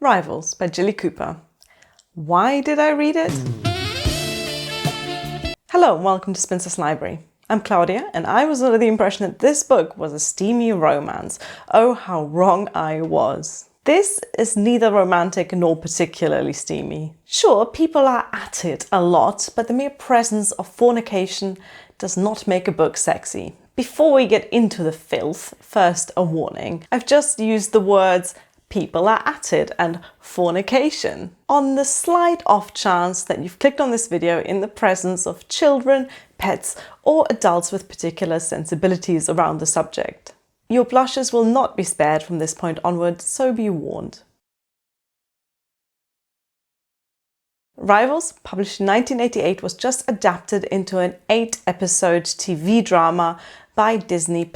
Rivals by Jilly Cooper. Why did I read it? Hello and welcome to Spinster's Library. I'm Claudia and I was under the impression that this book was a steamy romance. Oh, how wrong I was. This is neither romantic nor particularly steamy. Sure, people are at it a lot, but the mere presence of fornication does not make a book sexy. Before we get into the filth, first a warning. I've just used the words people are at it and fornication on the slight off chance that you've clicked on this video in the presence of children, pets, or adults with particular sensibilities around the subject. Your blushes will not be spared from this point onward, so be warned. Rivals, published in 1988, was just adapted into an 8-episode TV drama by Disney+,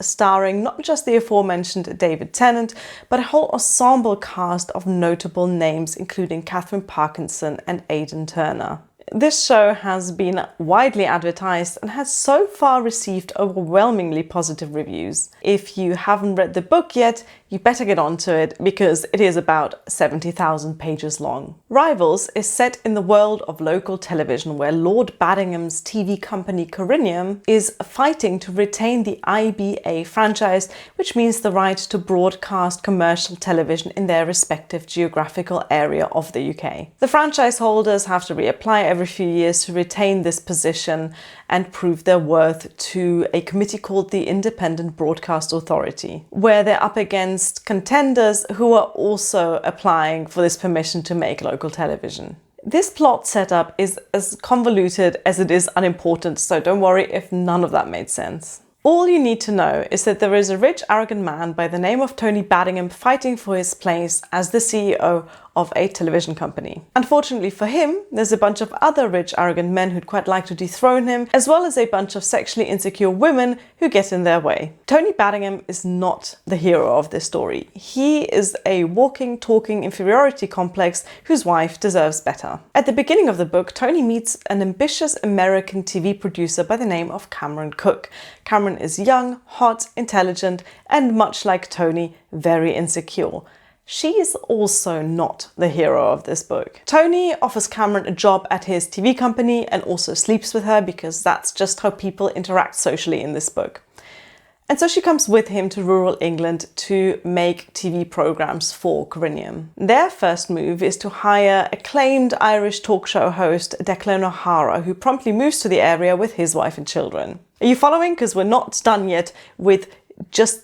starring not just the aforementioned David Tennant, but a whole ensemble cast of notable names, including Katherine Parkinson and Aidan Turner. This show has been widely advertised and has so far received overwhelmingly positive reviews. If you haven't read the book yet, you better get onto it because it is about 70,000 pages long. Rivals is set in the world of local television where Lord Baddingham's TV company Corinium is fighting to retain the IBA franchise, which means the right to broadcast commercial television in their respective geographical area of the UK. The franchise holders have to reapply every few years to retain this position and prove their worth to a committee called the Independent Broadcast Authority, where they're up against contenders who are also applying for this permission to make local television. This plot setup is as convoluted as it is unimportant, so don't worry if none of that made sense. All you need to know is that there is a rich, arrogant man by the name of Tony Baddingham fighting for his place as the CEO of a television company. Unfortunately for him, there's a bunch of other rich, arrogant men who'd quite like to dethrone him, as well as a bunch of sexually insecure women who get in their way. Tony Baddingham is not the hero of this story. He is a walking, talking inferiority complex whose wife deserves better. At the beginning of the book, Tony meets an ambitious American TV producer by the name of Cameron Cook. Cameron is young, hot, intelligent, and much like Tony, very insecure. She is also not the hero of this book. Tony offers Cameron a job at his TV company and also sleeps with her because that's just how people interact socially in this book. And so she comes with him to rural England to make TV programs for Corinium. Their first move is to hire acclaimed Irish talk show host Declan O'Hara, who promptly moves to the area with his wife and children. Are you following? Because we're not done yet with just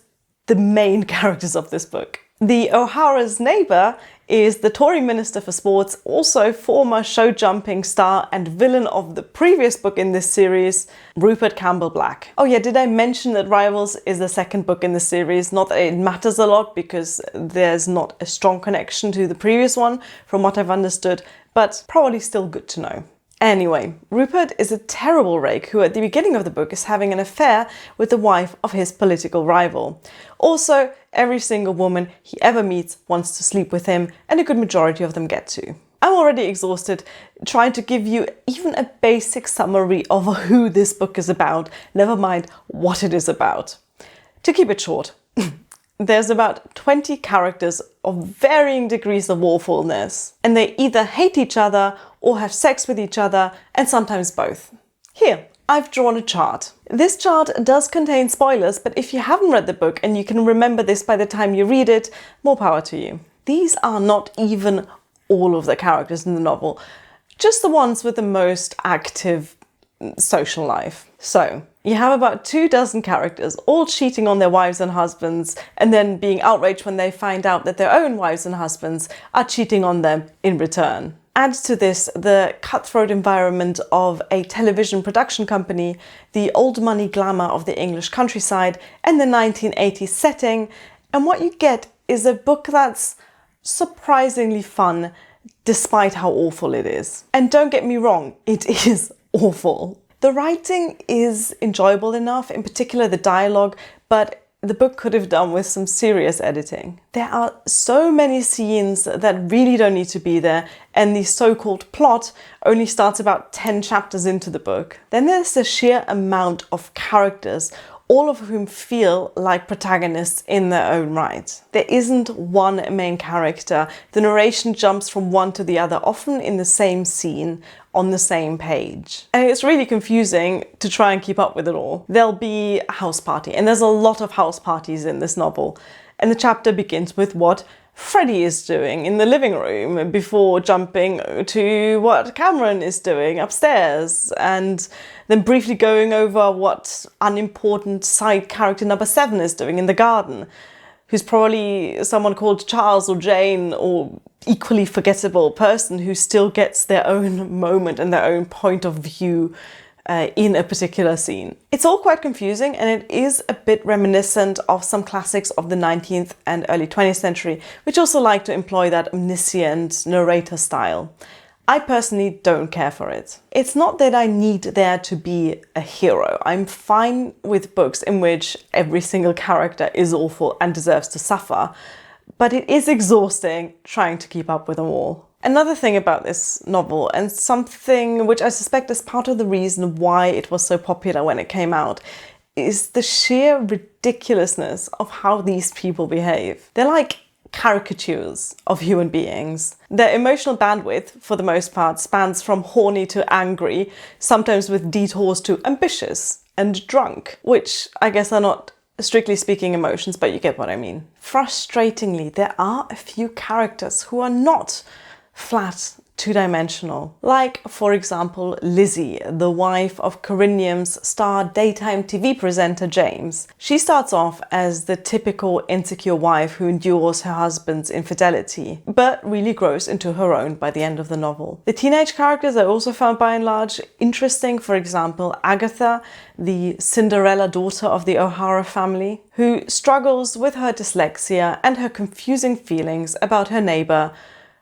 the main characters of this book. The O'Hara's neighbour is the Tory Minister for Sports, also former show-jumping star and villain of the previous book in this series, Rupert Campbell-Black. Oh yeah, did I mention that Rivals is the second book in the series? Not that it matters a lot because there's not a strong connection to the previous one from what I've understood, but probably still good to know. Anyway, Rupert is a terrible rake who at the beginning of the book is having an affair with the wife of his political rival. Also, every single woman he ever meets wants to sleep with him, and a good majority of them get to. I'm already exhausted trying to give you even a basic summary of who this book is about, never mind what it is about. To keep it short, there's about 20 characters of varying degrees of awfulness, and they either hate each other or have sex with each other, and sometimes both. Here, I've drawn a chart. This chart does contain spoilers, but if you haven't read the book and you can remember this by the time you read it, more power to you. These are not even all of the characters in the novel, just the ones with the most active social life. So, you have about 24 characters, all cheating on their wives and husbands, and then being outraged when they find out that their own wives and husbands are cheating on them in return. Add to this the cutthroat environment of a television production company, the old money glamour of the English countryside, and the 1980s setting, and what you get is a book that's surprisingly fun, despite how awful it is. And don't get me wrong, it is awful. The writing is enjoyable enough, in particular the dialogue, but the book could have done with some serious editing. There are so many scenes that really don't need to be there, and the so-called plot only starts about 10 chapters into the book. Then there's the sheer amount of characters, all of whom feel like protagonists in their own right. There isn't one main character. The narration jumps from one to the other, often in the same scene, on the same page. And it's really confusing to try and keep up with it all. There'll be a house party, and there's a lot of house parties in this novel. And the chapter begins with what Freddie is doing in the living room before jumping to what Cameron is doing upstairs, and then briefly going over what unimportant side character number 7 is doing in the garden, who's probably someone called Charles or Jane, or equally forgettable person who still gets their own moment and their own point of view in a particular scene. It's all quite confusing, and it is a bit reminiscent of some classics of the 19th and early 20th century, which also like to employ that omniscient narrator style. I personally don't care for it. It's not that I need there to be a hero. I'm fine with books in which every single character is awful and deserves to suffer, but it is exhausting trying to keep up with them all. Another thing about this novel, and something which I suspect is part of the reason why it was so popular when it came out, is the sheer ridiculousness of how these people behave. They're like caricatures of human beings. Their emotional bandwidth, for the most part, spans from horny to angry, sometimes with detours to ambitious and drunk, which I guess are not strictly speaking emotions, but you get what I mean. Frustratingly, there are a few characters who are not flat, two-dimensional. Like, for example, Lizzie, the wife of Corinium's star daytime TV presenter James. She starts off as the typical insecure wife who endures her husband's infidelity, but really grows into her own by the end of the novel. The teenage characters I also found by and large interesting. For example, Agatha, the Cinderella daughter of the O'Hara family, who struggles with her dyslexia and her confusing feelings about her neighbour,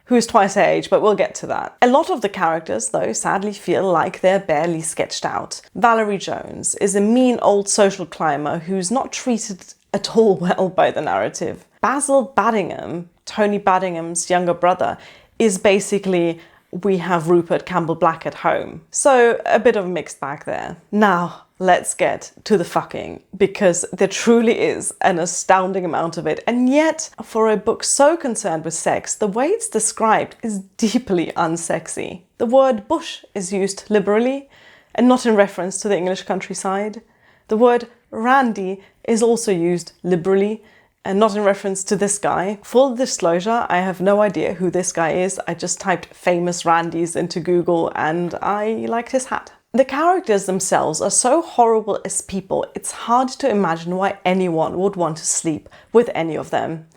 who's twice her age, but we'll get to that. A lot of the characters, though, sadly feel like they're barely sketched out. Valerie Jones is a mean old social climber who's not treated at all well by the narrative. Basil Baddingham, Tony Baddingham's younger brother, is basically we have Rupert Campbell Black at home. So a bit of a mixed bag there. Now, let's get to the fucking, because there truly is an astounding amount of it. And yet, for a book so concerned with sex, the way it's described is deeply unsexy. The word bush is used liberally and not in reference to the English countryside. The word randy is also used liberally and not in reference to this guy. Full disclosure, I have no idea who this guy is. I just typed famous Randys into Google and I liked his hat. The characters themselves are so horrible as people, it's hard to imagine why anyone would want to sleep with any of them.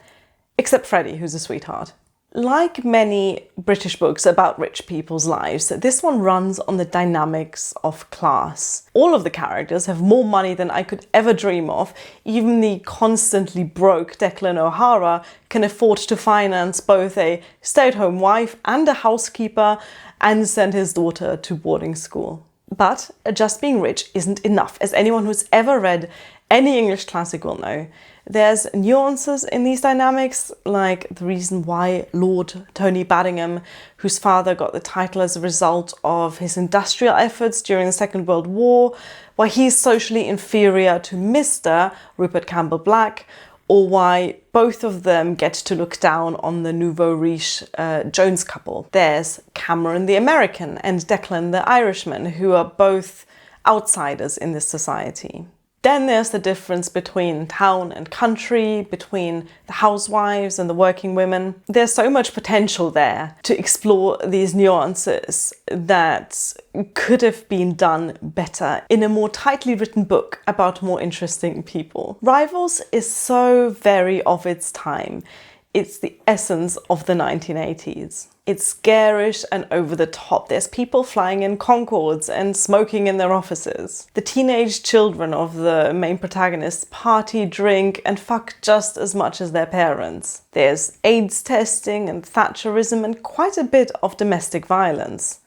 Except Freddie, who's a sweetheart. Like many British books about rich people's lives, this one runs on the dynamics of class. All of the characters have more money than I could ever dream of. Even the constantly broke Declan O'Hara can afford to finance both a stay-at-home wife and a housekeeper and send his daughter to boarding school. But just being rich isn't enough, as anyone who's ever read any English classic will know. There's nuances in these dynamics, like the reason why Lord Tony Baddingham, whose father got the title as a result of his industrial efforts during the Second World War, why he's socially inferior to Mr. Rupert Campbell Black, or why both of them get to look down on the nouveau riche Jones couple. There's Cameron the American and Declan the Irishman, who are both outsiders in this society. Then there's the difference between town and country, between the housewives and the working women. There's so much potential there to explore these nuances that could have been done better in a more tightly written book about more interesting people. Rivals is so very of its time. It's the essence of the 1980s. It's garish and over the top. There's people flying in Concords and smoking in their offices. The teenage children of the main protagonists party, drink, and fuck just as much as their parents. There's AIDS testing and Thatcherism and quite a bit of domestic violence.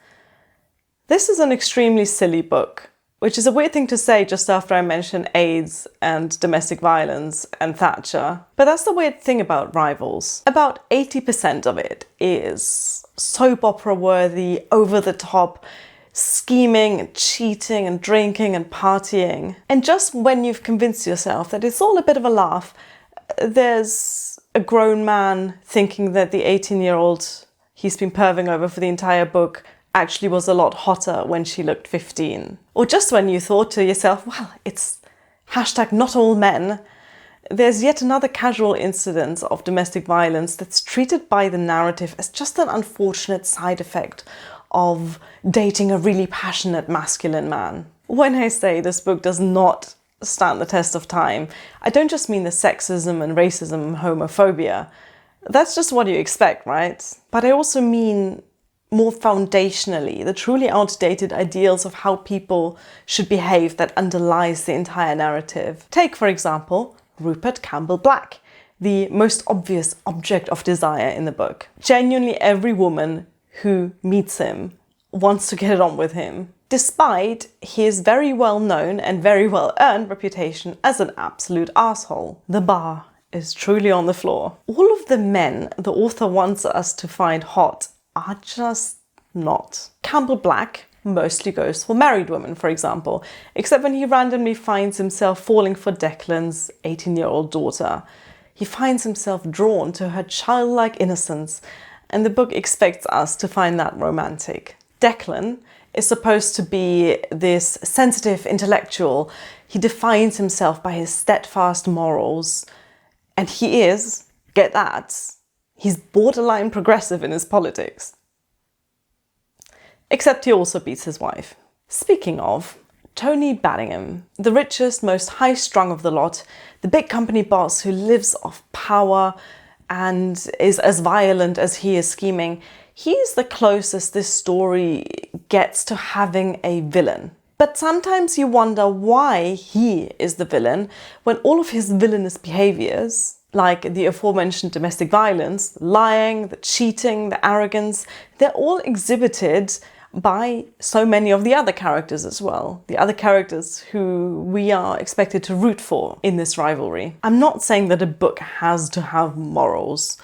This is an extremely silly book, which is a weird thing to say just after I mention AIDS and domestic violence and Thatcher. But that's the weird thing about Rivals. About 80% of it is soap opera worthy, over the top, scheming and cheating and drinking and partying. And just when you've convinced yourself that it's all a bit of a laugh, there's a grown man thinking that the 18-year-old he's been perving over for the entire book actually was a lot hotter when she looked 15. Or just when you thought to yourself, well, it's #not all men, there's yet another casual incident of domestic violence that's treated by the narrative as just an unfortunate side effect of dating a really passionate masculine man. When I say this book does not stand the test of time, I don't just mean the sexism and racism and homophobia. That's just what you expect, right? But I also mean more foundationally the truly outdated ideals of how people should behave that underlies the entire narrative. Take, for example, Rupert Campbell Black, the most obvious object of desire in the book. Genuinely every woman who meets him wants to get it on with him, despite his very well known and very well earned reputation as an absolute asshole. The bar is truly on the floor. All of the men the author wants us to find hot are just not. Campbell Black mostly goes for married women, for example, except when he randomly finds himself falling for Declan's 18-year-old daughter. He finds himself drawn to her childlike innocence, and the book expects us to find that romantic. Declan is supposed to be this sensitive intellectual. He defines himself by his steadfast morals, and he is, get that, he's borderline progressive in his politics. Except he also beats his wife. Speaking of, Tony Banningham, the richest, most high-strung of the lot, the big company boss who lives off power and is as violent as he is scheming, he's the closest this story gets to having a villain. But sometimes you wonder why he is the villain when all of his villainous behaviors, like the aforementioned domestic violence, lying, the cheating, the arrogance, they're all exhibited by so many of the other characters as well. The other characters who we are expected to root for in this rivalry. I'm not saying that a book has to have morals.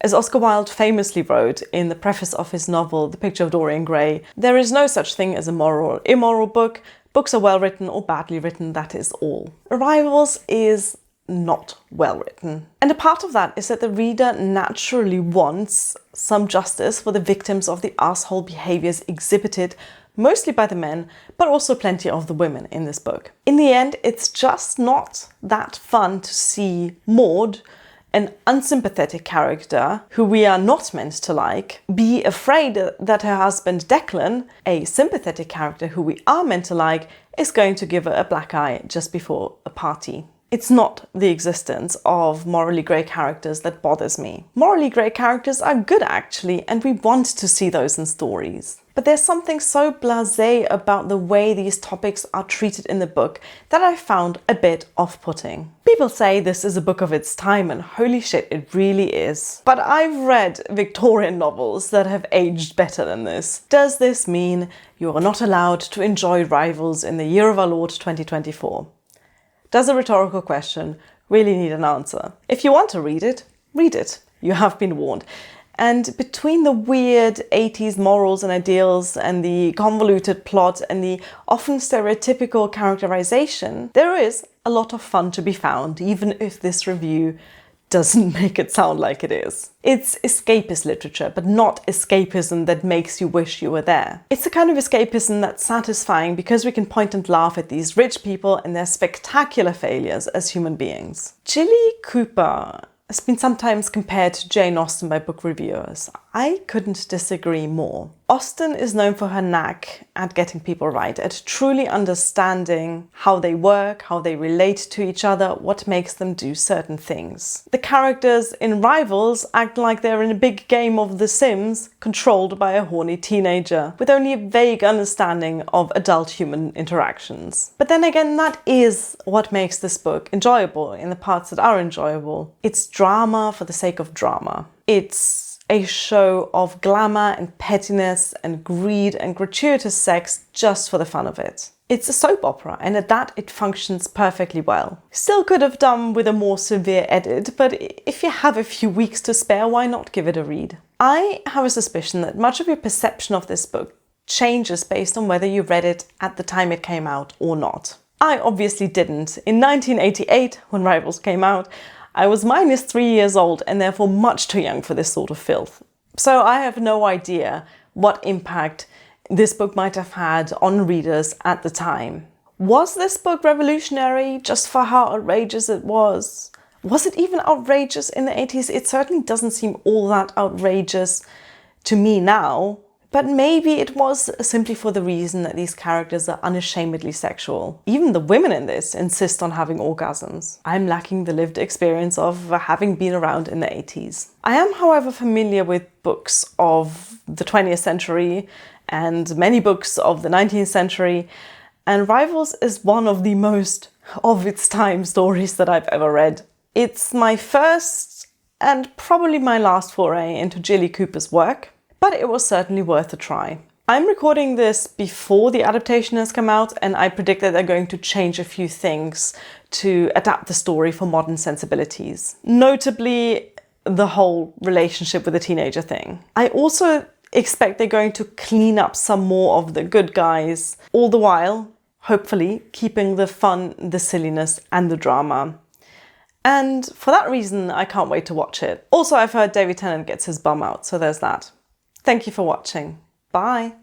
As Oscar Wilde famously wrote in the preface of his novel, The Picture of Dorian Gray, there is no such thing as a moral or immoral book. Books are well written or badly written, that is all. Rivals is not well written. And a part of that is that the reader naturally wants some justice for the victims of the asshole behaviors exhibited mostly by the men, but also plenty of the women in this book. In the end, it's just not that fun to see Maud, an unsympathetic character who we are not meant to like, be afraid that her husband Declan, a sympathetic character who we are meant to like, is going to give her a black eye just before a party. It's not the existence of morally grey characters that bothers me. Morally grey characters are good actually, and we want to see those in stories. But there's something so blasé about the way these topics are treated in the book that I found a bit off-putting. People say this is a book of its time, and holy shit, it really is. But I've read Victorian novels that have aged better than this. Does this mean you are not allowed to enjoy Rivals in the year of our Lord 2024? Does a rhetorical question really need an answer? If you want to read it, read it. You have been warned. And between the weird 80s morals and ideals and the convoluted plot and the often stereotypical characterization, there is a lot of fun to be found, even if this review doesn't make it sound like it is. It's escapist literature, but not escapism that makes you wish you were there. It's the kind of escapism that's satisfying because we can point and laugh at these rich people and their spectacular failures as human beings. Jilly Cooper has been sometimes compared to Jane Austen by book reviewers. I couldn't disagree more. Austen is known for her knack at getting people right, at truly understanding how they work, how they relate to each other, what makes them do certain things. The characters in Rivals act like they're in a big game of The Sims, controlled by a horny teenager, with only a vague understanding of adult human interactions. But then again, that is what makes this book enjoyable in the parts that are enjoyable. It's drama for the sake of drama. It's a show of glamour and pettiness and greed and gratuitous sex just for the fun of it. It's a soap opera, and at that it functions perfectly well. Still could have done with a more severe edit, but if you have a few weeks to spare, why not give it a read? I have a suspicion that much of your perception of this book changes based on whether you read it at the time it came out or not. I obviously didn't. In 1988, when Rivals came out, I was -3 years old and therefore much too young for this sort of filth. So I have no idea what impact this book might have had on readers at the time. Was this book revolutionary just for how outrageous it was? Was it even outrageous in the 80s? It certainly doesn't seem all that outrageous to me now. But maybe it was simply for the reason that these characters are unashamedly sexual. Even the women in this insist on having orgasms. I'm lacking the lived experience of having been around in the 80s. I am, however, familiar with books of the 20th century and many books of the 19th century, and Rivals is one of the most of its time stories that I've ever read. It's my first and probably my last foray into Jilly Cooper's work, but it was certainly worth a try. I'm recording this before the adaptation has come out, and I predict that they're going to change a few things to adapt the story for modern sensibilities. Notably, the whole relationship with the teenager thing. I also expect they're going to clean up some more of the good guys, all the while, hopefully, keeping the fun, the silliness, and the drama. And for that reason, I can't wait to watch it. Also, I've heard David Tennant gets his bum out, so there's that. Thank you for watching. Bye.